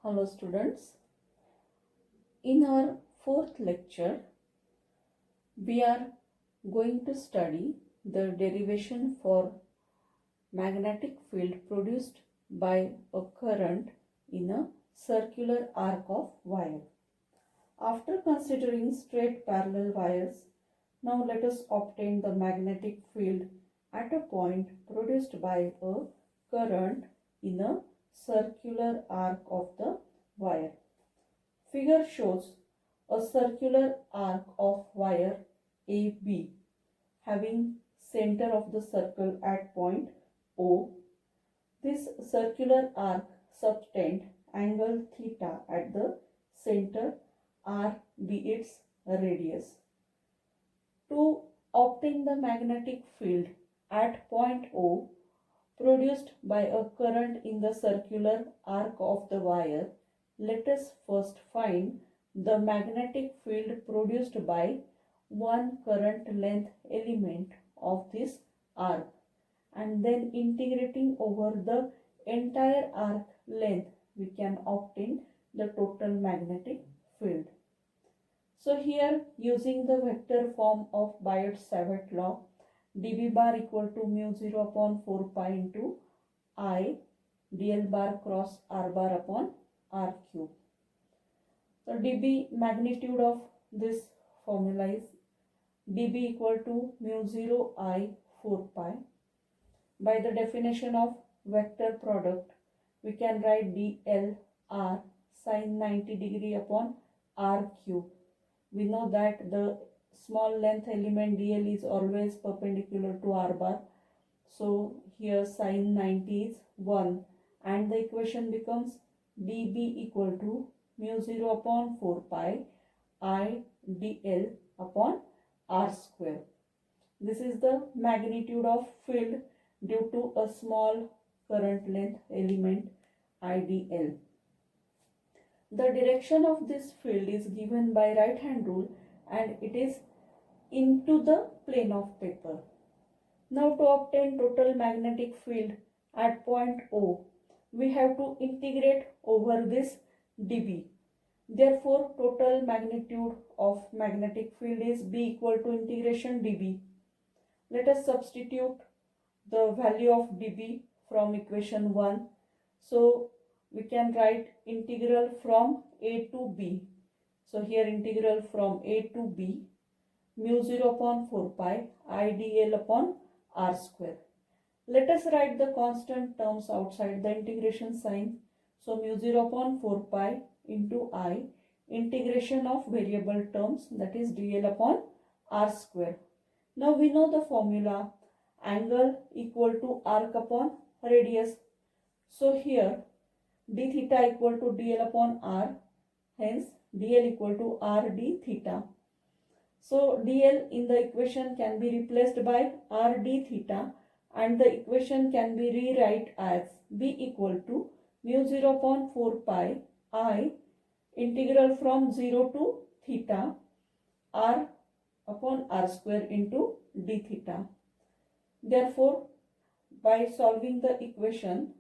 Hello students, in our fourth lecture we are going to study the derivation for magnetic field produced by a current in a circular arc of wire. After considering straight parallel wires, now let us obtain the magnetic field at a point produced by a current in a circular arc of the wire. Figure shows a circular arc of wire AB having center of the circle at point O. This circular arc subtend angle theta at the center r be its radius. To obtain the magnetic field at point O produced by a current in the circular arc of the wire, let us first find the magnetic field produced by one current length element of this arc, and then integrating over the entire arc length we can obtain the total magnetic field. So here, using the vector form of Biot-Savart law, dB bar equal to mu 0 upon 4 pi into I dl bar cross r bar upon r cube. So dB magnitude of this formula is dB equal to mu 0 I 4 pi. By the definition of vector product, we can write dl r sine 90 degree upon r cube. We know that the small length element dl is always perpendicular to r bar. So here sine 90 is 1 and the equation becomes dB equal to mu 0 upon 4 pi I dl upon r square. This is the magnitude of field due to a small current length element IDL. The direction of this field is given by right hand rule and it is into the plane of paper. Now to obtain total magnetic field at point O, we have to integrate over this dB. Therefore, total magnitude of magnetic field is B equal to integration dB. Let us substitute the value of dB from equation 1. So we can write integral from A to B. So here integral from A to B mu 0 upon 4 pi I dl upon r square. Let us write the constant terms outside the integration sign. So mu 0 upon 4 pi into I integration of variable terms, that is dl upon r square. Now we know the formula angle equal to arc upon radius. So here d theta equal to dl upon r, hence dl equal to r d theta. So dl in the equation can be replaced by r d theta and the equation can be rewrite as b equal to mu 0 upon 4 pi I integral from 0 to theta r upon r square into d theta. Therefore, by solving the equation,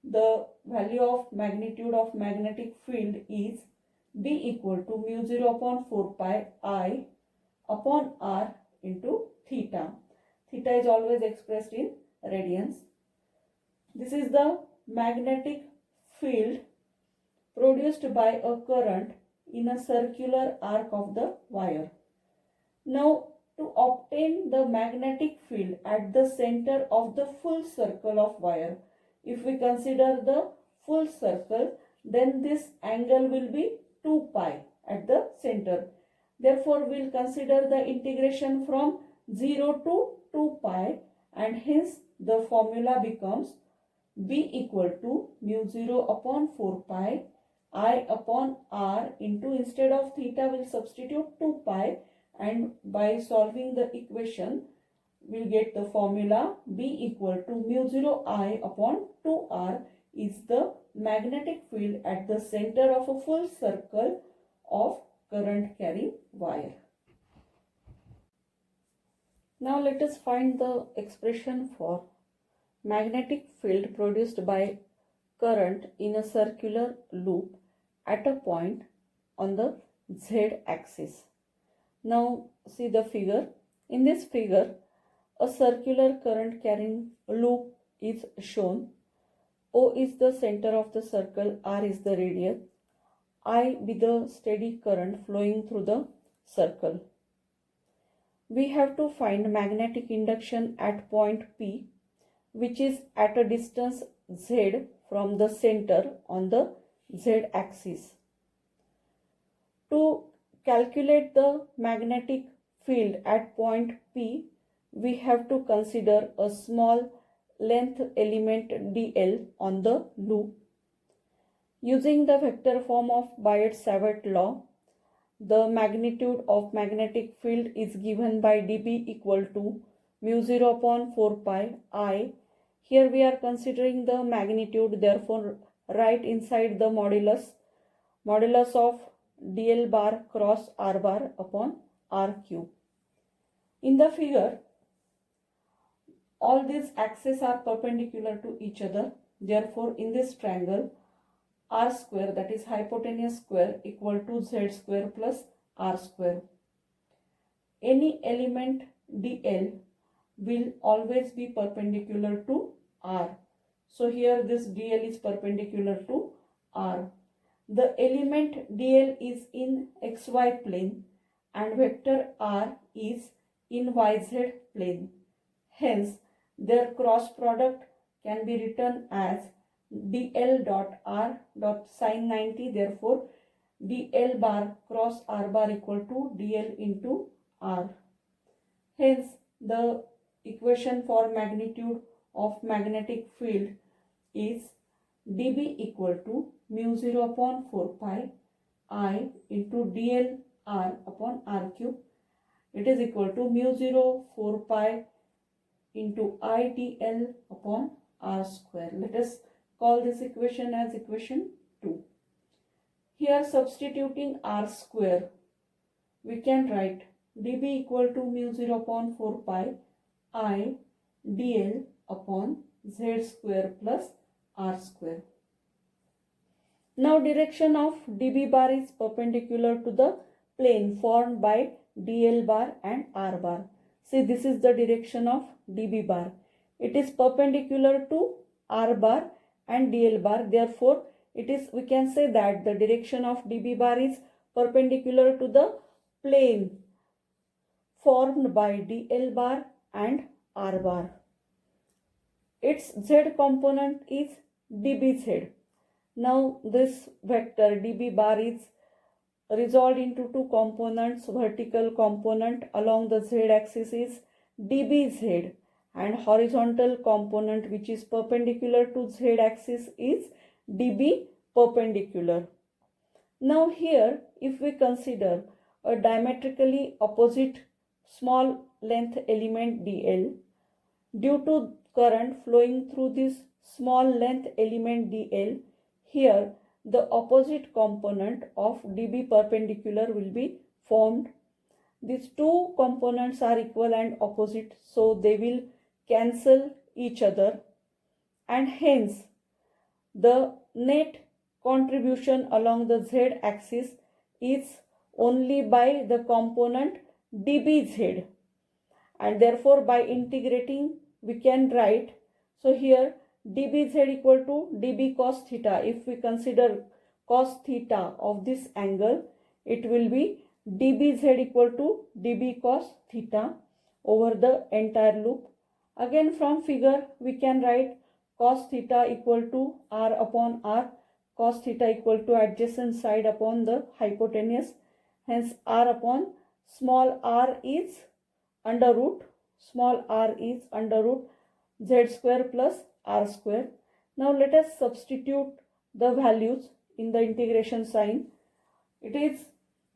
the value of magnitude of magnetic field is B equal to mu 0 upon 4 pi I upon r into theta. Theta is always expressed in radians. This is the magnetic field produced by a current in a circular arc of the wire. Now, to obtain the magnetic field at the center of the full circle of wire, if we consider the full circle, then this angle will be 2 pi at the center. Therefore, we will consider the integration from 0 to 2 pi and hence the formula becomes B equal to mu 0 upon 4 pi I upon r into, instead of theta we will substitute 2 pi, and by solving the equation we will get the formula B equal to mu 0 I upon 2r is the magnetic field at the center of a full circle of current carrying wire. Now let us find the expression for magnetic field produced by current in a circular loop at a point on the z axis. Now see the figure. In this figure, a circular current carrying loop is shown. O is the center of the circle, R is the radius, I be the steady current flowing through the circle. We have to find magnetic induction at point P, which is at a distance z from the center on the z axis. To calculate the magnetic field at point P, we have to consider a small length element dl on the loop. Using the vector form of Biot-Savart law, the magnitude of magnetic field is given by dB equal to mu 0 upon 4 pi I. Here we are considering the magnitude, therefore write inside the modulus of dl bar cross r bar upon r cube. In the figure, all these axes are perpendicular to each other. Therefore, in this triangle, r square, that is hypotenuse square, equal to z square plus r square. Any element dl will always be perpendicular to r. So here this dl is perpendicular to r. The element dl is in xy plane and vector r is in yz plane. Hence, their cross product can be written as dl dot r dot sine 90. Therefore, dl bar cross r bar equal to dl into r. Hence, the equation for magnitude of magnetic field is dB equal to mu 0 upon 4 pi I into dl r upon r cube. It is equal to mu 0 4 pi into I dl upon r square. Let us call this equation as equation 2. Here, substituting r square, we can write dB equal to mu 0 upon 4 pi I dl upon z square plus r square. Now, direction of dB bar is perpendicular to the plane formed by dl bar and r bar. See, this is the direction of dB bar. It is perpendicular to r bar and dl bar. Therefore, we can say that the direction of dB bar is perpendicular to the plane formed by dl bar and r bar. Its z component is dBz. Now this vector dB bar is resolved into two components. Vertical component along the z axis is dBz and horizontal component which is perpendicular to z axis is dB perpendicular. Now here, if we consider a diametrically opposite small length element dl, due to current flowing through this small length element dl, here the opposite component of dB perpendicular will be formed. These two components are equal and opposite, so they will cancel each other, and hence the net contribution along the z axis is only by the component dBz, and therefore by integrating we can write, so here dBz equal to dB cos theta. If we consider cos theta of this angle, it will be dBz equal to dB cos theta over the entire loop. Again, from figure we can write cos theta equal to r upon r, cos theta equal to adjacent side upon the hypotenuse. Hence r upon small r is under root z square plus r square. Now let us substitute the values in the integration sign. It is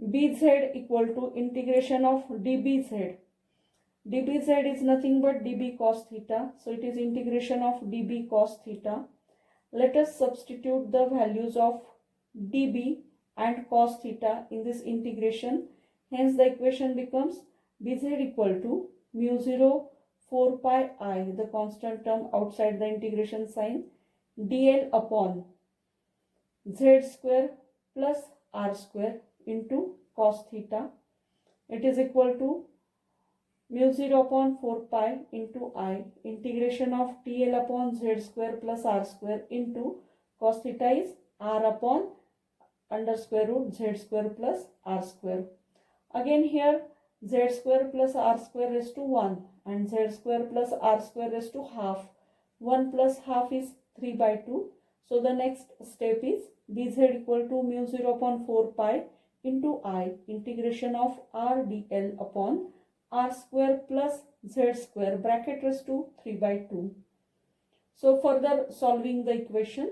bz equal to integration of dBz. dBz is nothing but dB cos theta. So it is integration of dB cos theta. Let us substitute the values of dB and cos theta in this integration. Hence the equation becomes bz equal to mu 0 4 pi I, the constant term outside the integration sign, dl upon z square plus r square into cos theta. It is equal to mu 0 upon 4 pi into I integration of dl upon z square plus r square into cos theta is r upon under square root z square plus r square. Again here z square plus r square raised to 1 and z square plus r square raised to half. 1 plus half is 3 by 2. So the next step is dz equal to mu 0 upon 4 pi into I integration of r dl upon r square plus z square bracket raised to 3 by 2. So further solving the equation,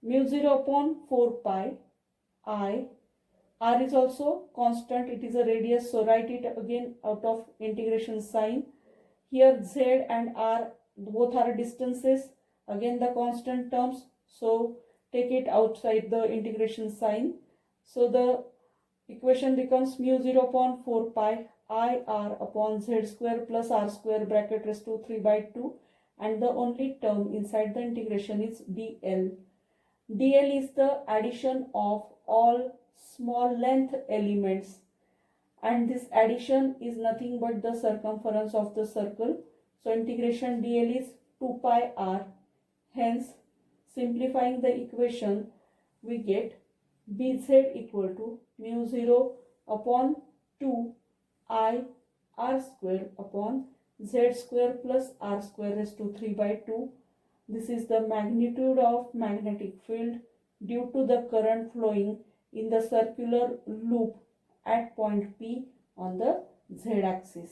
mu 0 upon 4 pi I, r is also constant, it is a radius, so write it again out of integration sign. Here z and r both are distances, again the constant terms, so take it outside the integration sign. So the equation becomes mu 0 upon 4 pi I r upon z square plus r square bracket raised to 3 by 2, and the only term inside the integration is dl. dl is the addition of all small length elements, and this addition is nothing but the circumference of the circle. So integration dl is 2 pi r. Hence, simplifying the equation, we get bz equal to mu 0 upon 2 I r square upon z square plus r square raised to 3 by 2. This is the magnitude of magnetic field due to the current flowing in the circular loop at point P on the z axis.